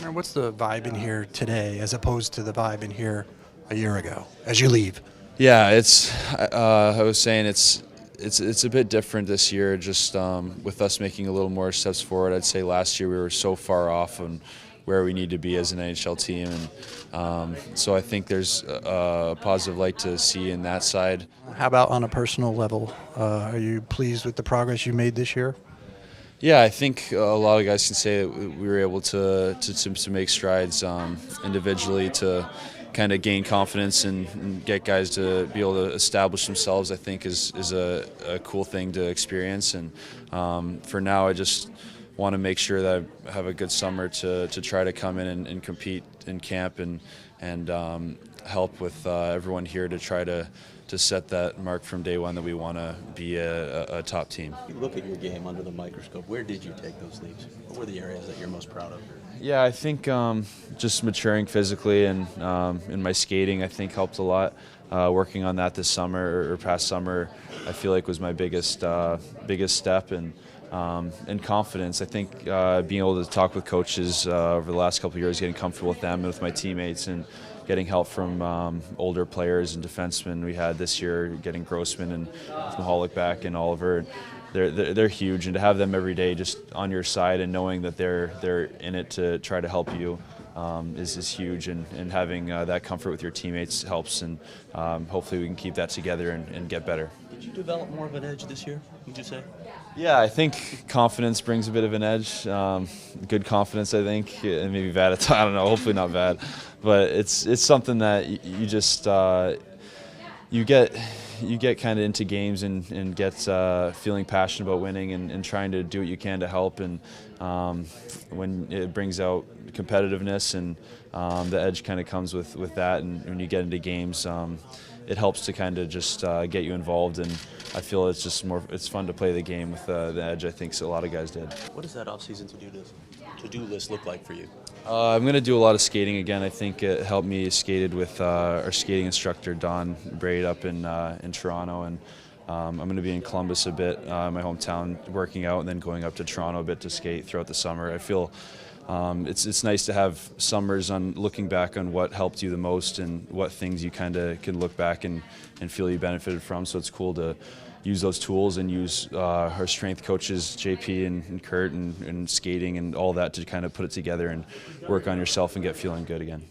Connor, what's the vibe in here today as opposed to the vibe in here a year ago as you leave? Yeah, it's. I was saying it's a bit different this year. Just with us making a little more steps forward. I'd say last year we were so far off on where we need to be as an NHL team, and so I think there's a positive light to see in that side. How about on a personal level? Are you pleased with the progress you made this year? Yeah, I think a lot of guys can say that we were able to make strides individually to kind of gain confidence and get guys to be able to establish themselves. I think is a cool thing to experience. And for now, I just want to make sure that I have a good summer to try to come in and compete in camp and help with everyone here to try to set that mark from day one that we want to be a top team. You look at your game under the microscope. Where did you take those leaps? What were the areas that you're most proud of? Yeah, I think just maturing physically and in my skating, I think helped a lot. Working on that this summer or past summer, I feel like was my biggest step and confidence. I think being able to talk with coaches over the last couple of years, getting comfortable with them and with my teammates, and getting help from older players and defensemen we had this year, getting Grossman and Mahalik back and Oliver. They're huge, and to have them every day just on your side and knowing that they're in it to try to help you is huge, and having that comfort with your teammates helps, and hopefully we can keep that together and get better. Did you develop more of an edge this year, would you say? Yeah, I think confidence brings a bit of an edge. Good confidence, I think, and maybe bad at times. I don't know. Hopefully not bad, but it's something that you just you get kind of into games and get feeling passionate about winning and trying to do what you can to help. And when it brings out competitiveness and the edge kind of comes with that, and when you get into games, it helps to kind of just get you involved. And I feel it's fun to play the game with the edge. I think a lot of guys did. What does that off-season to-do list look like for you? I'm going to do a lot of skating again. I think it helped me skated with our skating instructor, Don Braid, up in Toronto. And I'm going to be in Columbus a bit, my hometown, working out, and then going up to Toronto a bit to skate throughout the summer. I feel it's nice to have summers on looking back on what helped you the most and what things you kind of can look back and feel you benefited from. So it's cool to use those tools and use our strength coaches, JP and Kurt, and skating and all that to kind of put it together and work on yourself and get feeling good again.